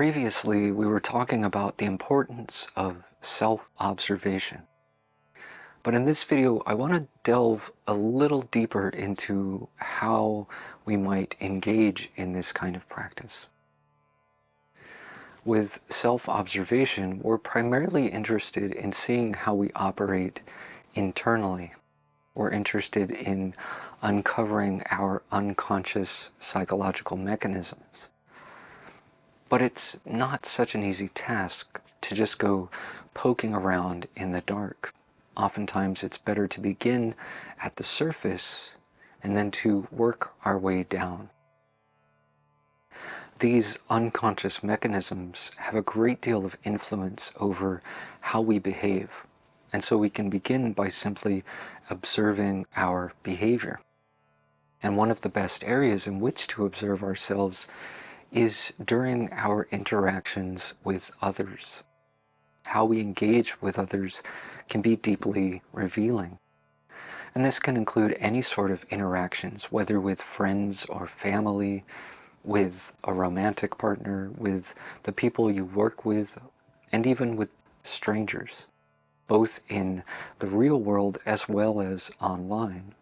Previously, we were talking about the importance of self-observation. But in this video, I want to delve a little deeper into how we might engage in this kind of practice. With self-observation, we're primarily interested in seeing how we operate internally. We're interested in uncovering our unconscious psychological mechanisms. But it's not such an easy task to just go poking around in the dark. Oftentimes it's better to begin at the surface and then to work our way down. These unconscious mechanisms have a great deal of influence over how we behave, and so we can begin by simply observing our behavior. And one of the best areas in which to observe ourselves is during our interactions with others. How we engage with others can be deeply revealing. And this can include any sort of interactions, whether with friends or family, with a romantic partner, with the people you work with, and even with strangers, both in the real world as well as online,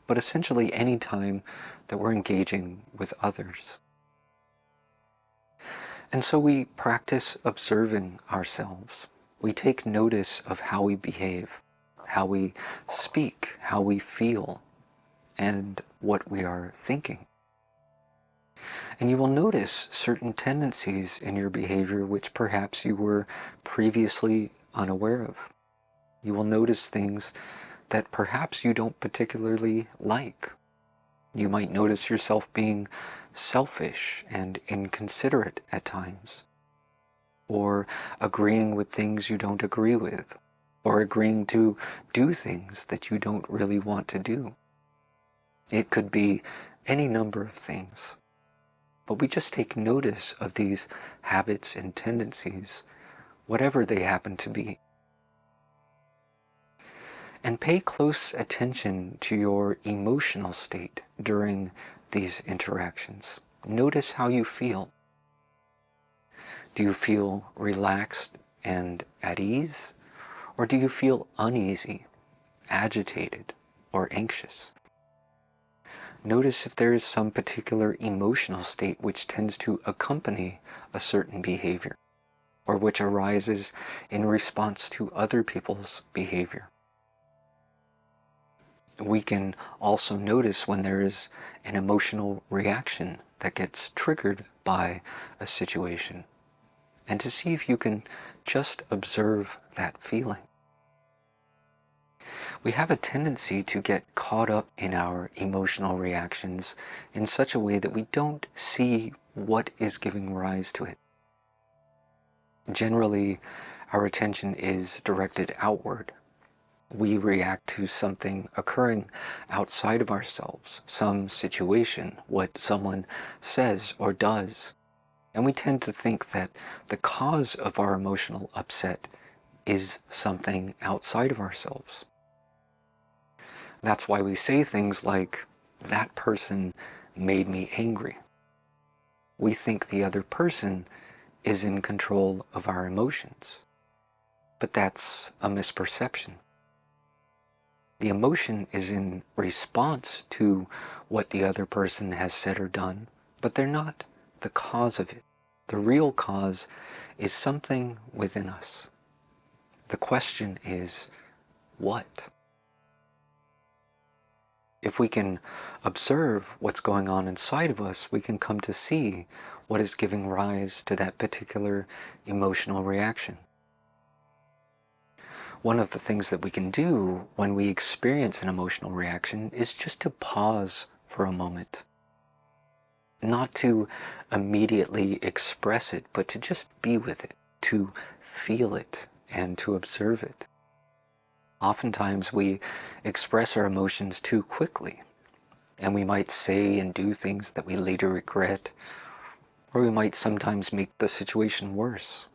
but essentially any time that we're engaging with others. And so we practice observing ourselves. We take notice of how we behave, how we speak, how we feel, and what we are thinking. And you will notice certain tendencies in your behavior which perhaps you were previously unaware of. You will notice things that perhaps you don't particularly like. You might notice yourself being selfish and inconsiderate at times, or agreeing with things you don't agree with, or agreeing to do things that you don't really want to do. It could be any number of things, but we just take notice of these habits and tendencies, whatever they happen to be. And pay close attention to your emotional state during these interactions. Notice how you feel. Do you feel relaxed and at ease? Or do you feel uneasy, agitated, or anxious? Notice if there is some particular emotional state which tends to accompany a certain behavior, or which arises in response to other people's behavior. We can also notice when there is an emotional reaction that gets triggered by a situation, and to see if you can just observe that feeling. We have a tendency to get caught up in our emotional reactions in such a way that we don't see what is giving rise to it. Generally, our attention is directed outward. We react to something occurring outside of ourselves, some situation, what someone says or does. And we tend to think that the cause of our emotional upset is something outside of ourselves. That's why we say things like, "That person made me angry." We think the other person is in control of our emotions. But that's a misperception. The emotion is in response to what the other person has said or done, but they're not the cause of it. The real cause is something within us. The question is, what? If we can observe what's going on inside of us, we can come to see what is giving rise to that particular emotional reaction. One of the things that we can do when we experience an emotional reaction is just to pause for a moment. Not to immediately express it, but to just be with it, to feel it, and to observe it. Oftentimes we express our emotions too quickly, and we might say and do things that we later regret, or we might sometimes make the situation worse.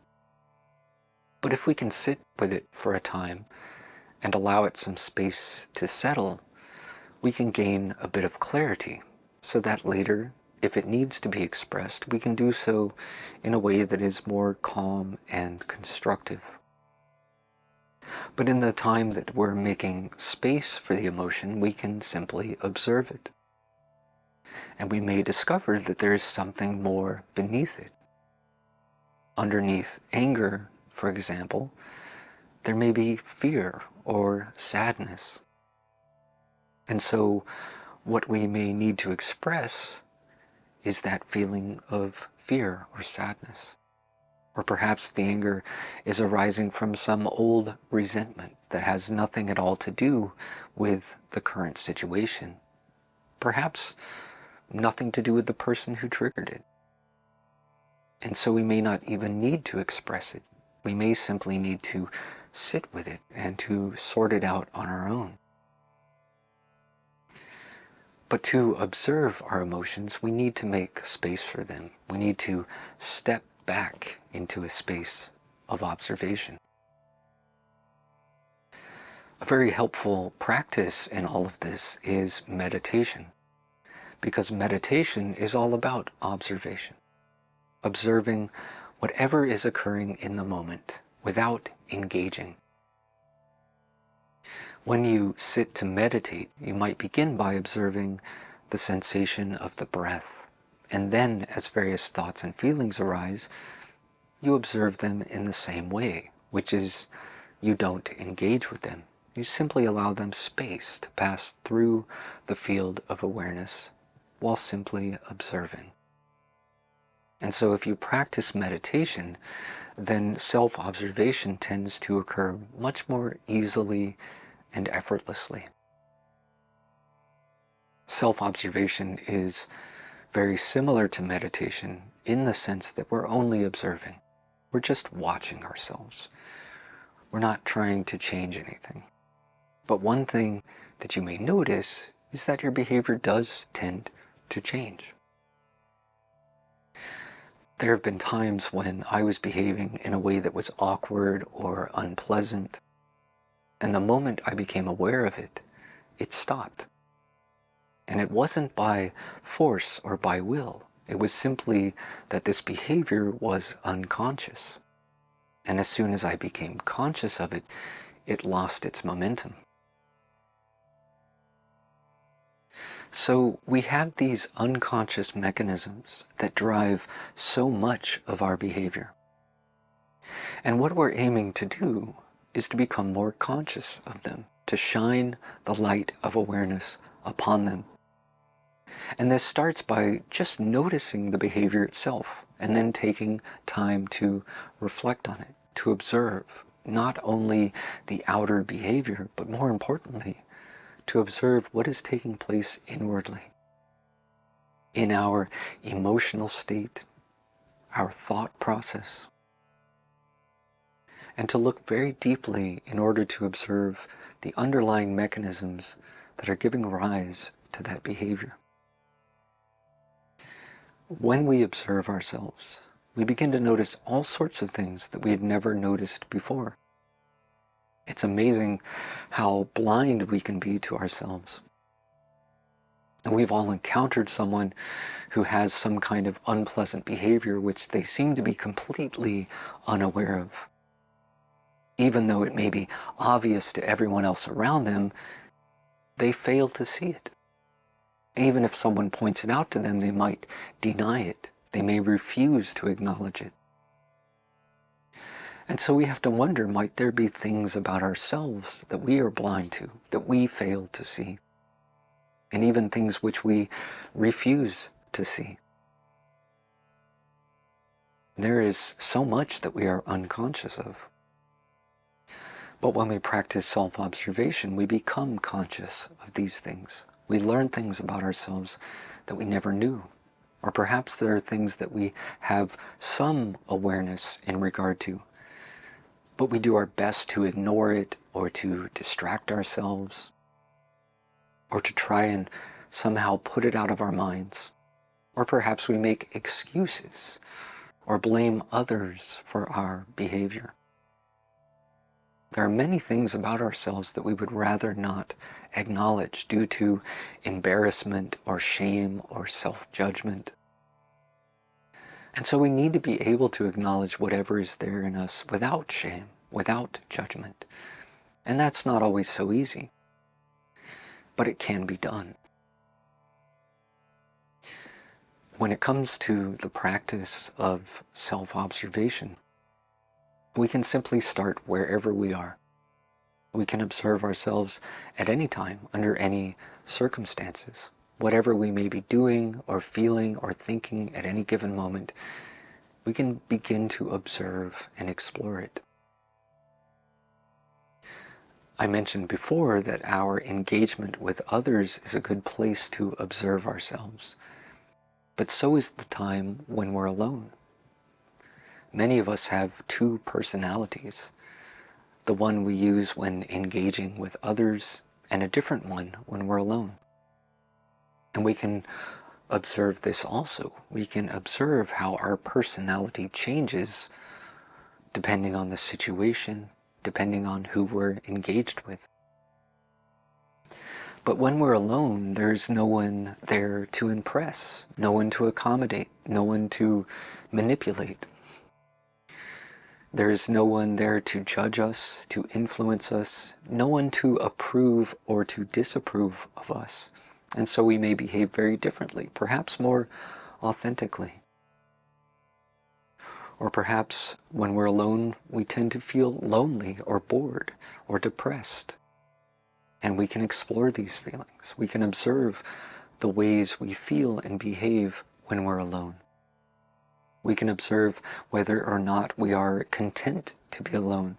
But if we can sit with it for a time and allow it some space to settle, we can gain a bit of clarity so that later if it needs to be expressed, we can do so in a way that is more calm and constructive. But in the time that we're making space for the emotion, we can simply observe it. And we may discover that there is something more beneath it. Underneath anger, for example, there may be fear or sadness. And so what we may need to express is that feeling of fear or sadness. Or perhaps the anger is arising from some old resentment that has nothing at all to do with the current situation. Perhaps nothing to do with the person who triggered it. And so we may not even need to express it. We may simply need to sit with it and to sort it out on our own. But to observe our emotions, we need to make space for them. We need to step back into a space of observation. A very helpful practice in all of this is meditation, because meditation is all about observation, observing whatever is occurring in the moment without engaging. When you sit to meditate, you might begin by observing the sensation of the breath, and then as various thoughts and feelings arise, you observe them in the same way, which is you don't engage with them. You simply allow them space to pass through the field of awareness while simply observing. And so if you practice meditation, then self-observation tends to occur much more easily and effortlessly. Self-observation is very similar to meditation in the sense that we're only observing. We're just watching ourselves. We're not trying to change anything. But one thing that you may notice is that your behavior does tend to change. There have been times when I was behaving in a way that was awkward or unpleasant, and the moment I became aware of it, it stopped. And it wasn't by force or by will. It was simply that this behavior was unconscious. And as soon as I became conscious of it, it lost its momentum. So we have these unconscious mechanisms that drive so much of our behavior. And what we're aiming to do is to become more conscious of them, to shine the light of awareness upon them. And this starts by just noticing the behavior itself, and then taking time to reflect on it, to observe not only the outer behavior, but more importantly, to observe what is taking place inwardly, in our emotional state, our thought process, and to look very deeply in order to observe the underlying mechanisms that are giving rise to that behavior. When we observe ourselves, we begin to notice all sorts of things that we had never noticed before. It's amazing how blind we can be to ourselves. And we've all encountered someone who has some kind of unpleasant behavior which they seem to be completely unaware of. Even though it may be obvious to everyone else around them, they fail to see it. Even if someone points it out to them, they might deny it. They may refuse to acknowledge it. And so we have to wonder, might there be things about ourselves that we are blind to, that we fail to see? And even things which we refuse to see. There is so much that we are unconscious of. But when we practice self-observation, we become conscious of these things. We learn things about ourselves that we never knew. Or perhaps there are things that we have some awareness in regard to, but we do our best to ignore it, or to distract ourselves, or to try and somehow put it out of our minds. Or perhaps we make excuses, or blame others for our behavior. There are many things about ourselves that we would rather not acknowledge due to embarrassment or shame or self-judgment. And so we need to be able to acknowledge whatever is there in us without shame, without judgment. And that's not always so easy, but it can be done. When it comes to the practice of self-observation, we can simply start wherever we are. We can observe ourselves at any time, under any circumstances. Whatever we may be doing or feeling or thinking at any given moment, we can begin to observe and explore it. I mentioned before that our engagement with others is a good place to observe ourselves. But so is the time when we're alone. Many of us have two personalities. The one we use when engaging with others, and a different one when we're alone. And we can observe this also. We can observe how our personality changes depending on the situation, depending on who we're engaged with. But when we're alone, there's no one there to impress, no one to accommodate, no one to manipulate. There's no one there to judge us, to influence us, no one to approve or to disapprove of us. And so we may behave very differently, perhaps more authentically. Or perhaps when we're alone, we tend to feel lonely or bored or depressed. And we can explore these feelings. We can observe the ways we feel and behave when we're alone. We can observe whether or not we are content to be alone,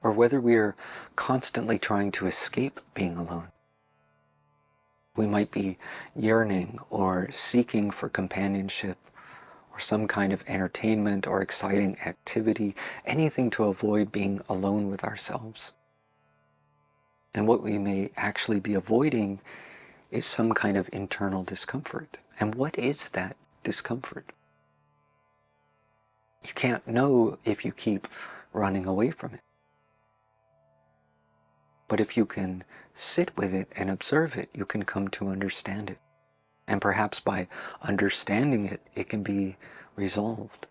or whether we are constantly trying to escape being alone. We might be yearning or seeking for companionship, or some kind of entertainment or exciting activity, anything to avoid being alone with ourselves. And what we may actually be avoiding is some kind of internal discomfort. And what is that discomfort? You can't know if you keep running away from it. But if you can sit with it and observe it, you can come to understand it. And perhaps by understanding it, it can be resolved.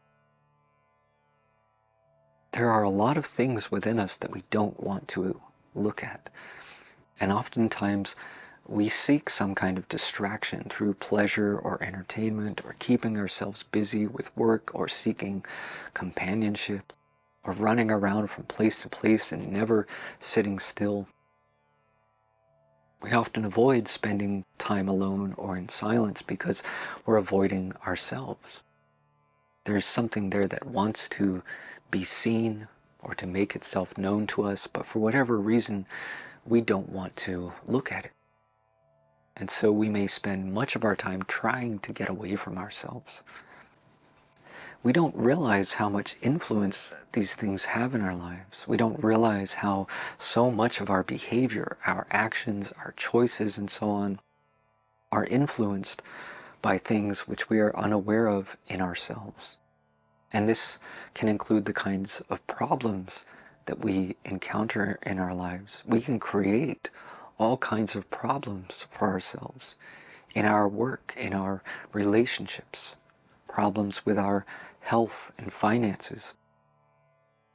There are a lot of things within us that we don't want to look at. And oftentimes we seek some kind of distraction through pleasure or entertainment, or keeping ourselves busy with work, or seeking companionship, or running around from place to place and never sitting still. We often avoid spending time alone or in silence because we're avoiding ourselves. There's something there that wants to be seen or to make itself known to us, but for whatever reason, we don't want to look at it. And so we may spend much of our time trying to get away from ourselves. We don't realize how much influence these things have in our lives. We don't realize how so much of our behavior, our actions, our choices, and so on, are influenced by things which we are unaware of in ourselves. And this can include the kinds of problems that we encounter in our lives. We can create all kinds of problems for ourselves in our work, in our relationships, problems with our health and finances.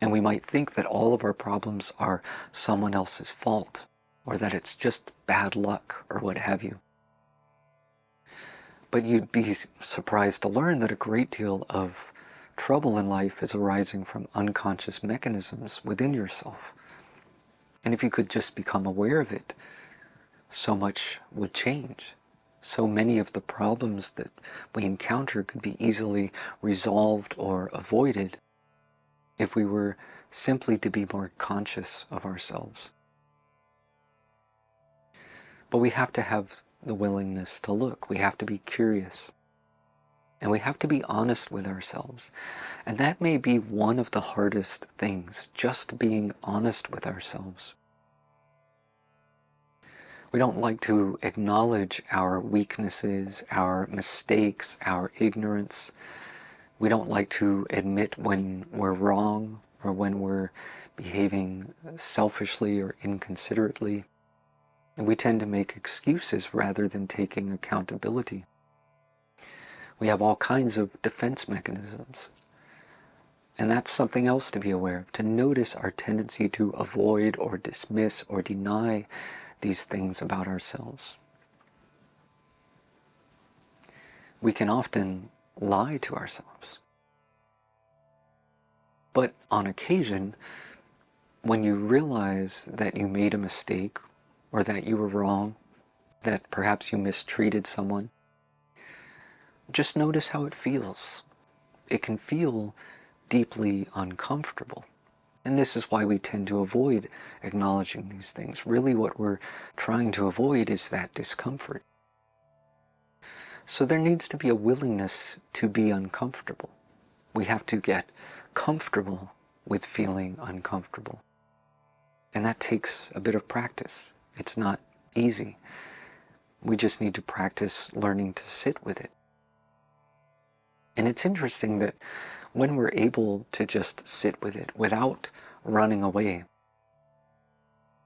And we might think that all of our problems are someone else's fault, or that it's just bad luck, or what have you. But you'd be surprised to learn that a great deal of trouble in life is arising from unconscious mechanisms within yourself. And if you could just become aware of it, so much would change. So many of the problems that we encounter could be easily resolved or avoided if we were simply to be more conscious of ourselves. But we have to have the willingness to look. We have to be curious. And we have to be honest with ourselves. And that may be one of the hardest things, just being honest with ourselves. We don't like to acknowledge our weaknesses, our mistakes, our ignorance. We don't like to admit when we're wrong or when we're behaving selfishly or inconsiderately. And we tend to make excuses rather than taking accountability. We have all kinds of defense mechanisms. And that's something else to be aware of, to notice our tendency to avoid or dismiss or deny these things about ourselves. We can often lie to ourselves. But on occasion, when you realize that you made a mistake, or that you were wrong, that perhaps you mistreated someone, just notice how it feels. It can feel deeply uncomfortable. And this is why we tend to avoid acknowledging these things. Really what we're trying to avoid is that discomfort. So there needs to be a willingness to be uncomfortable. We have to get comfortable with feeling uncomfortable. And that takes a bit of practice. It's not easy. We just need to practice learning to sit with it. And it's interesting that when we're able to just sit with it without running away,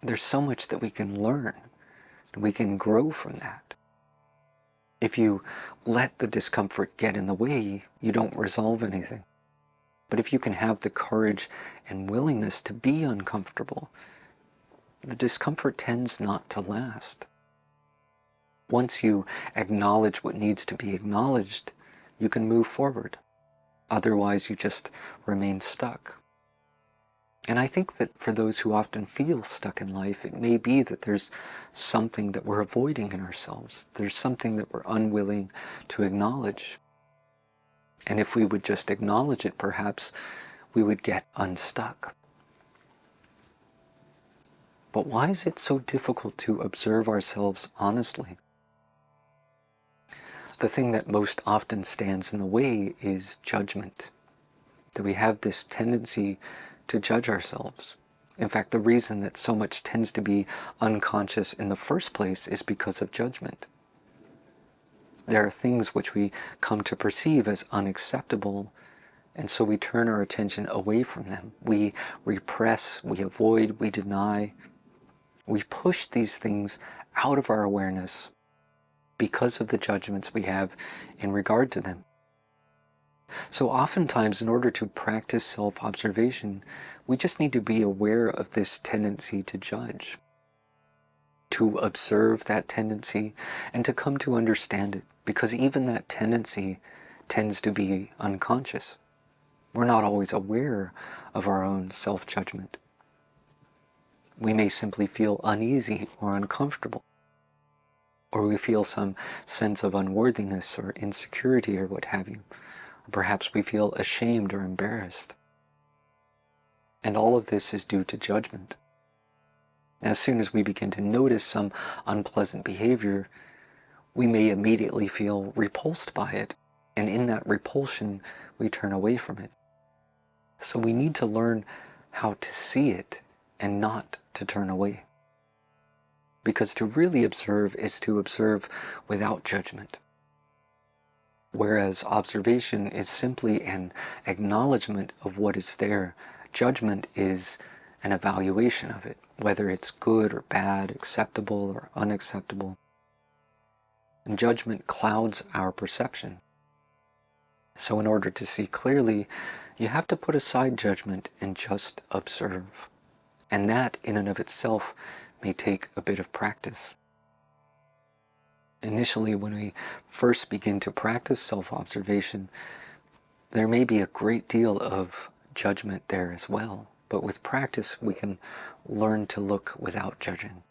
there's so much that we can learn. We can grow from that. If you let the discomfort get in the way, you don't resolve anything. But if you can have the courage and willingness to be uncomfortable, the discomfort tends not to last. Once you acknowledge what needs to be acknowledged, you can move forward. Otherwise, you just remain stuck. And I think that for those who often feel stuck in life, it may be that there's something that we're avoiding in ourselves. There's something that we're unwilling to acknowledge. And if we would just acknowledge it, perhaps we would get unstuck. But why is it so difficult to observe ourselves honestly? The thing that most often stands in the way is judgment. That we have this tendency to judge ourselves. In fact, the reason that so much tends to be unconscious in the first place is because of judgment. There are things which we come to perceive as unacceptable, and so we turn our attention away from them. We repress, we avoid, we deny. We push these things out of our awareness because of the judgments we have in regard to them. So oftentimes, in order to practice self-observation, we just need to be aware of this tendency to judge, to observe that tendency, and to come to understand it, because even that tendency tends to be unconscious. We're not always aware of our own self-judgment. We may simply feel uneasy or uncomfortable, or we feel some sense of unworthiness or insecurity or what have you. Or perhaps we feel ashamed or embarrassed. And all of this is due to judgment. As soon as we begin to notice some unpleasant behavior, we may immediately feel repulsed by it, and in that repulsion, we turn away from it. So we need to learn how to see it and not to turn away. Because to really observe is to observe without judgment. Whereas observation is simply an acknowledgement of what is there. Judgment is an evaluation of it, whether it's good or bad, acceptable or unacceptable. And judgment clouds our perception. So in order to see clearly, you have to put aside judgment and just observe. And that, in and of itself, may take a bit of practice. Initially, when we first begin to practice self-observation, there may be a great deal of judgment there as well. But with practice, we can learn to look without judging.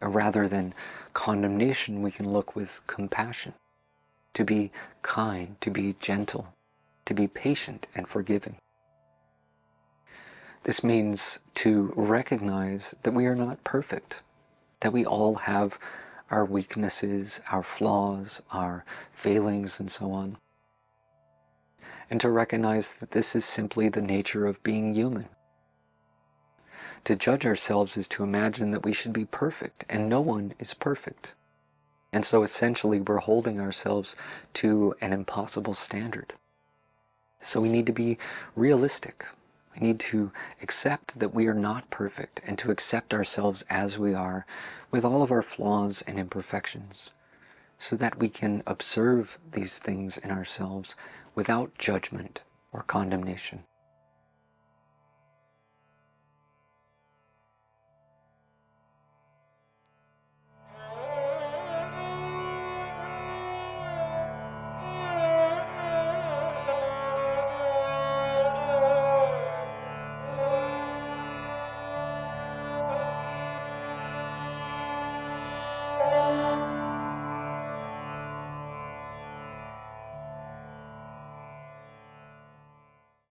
Or rather than condemnation, we can look with compassion. To be kind, to be gentle, to be patient and forgiving. This means to recognize that we are not perfect, that we all have our weaknesses, our flaws, our failings, and so on. And to recognize that this is simply the nature of being human. To judge ourselves is to imagine that we should be perfect, and no one is perfect. And so essentially we're holding ourselves to an impossible standard. So we need to be realistic. We need to accept that we are not perfect, and to accept ourselves as we are, with all of our flaws and imperfections, so that we can observe these things in ourselves without judgment or condemnation.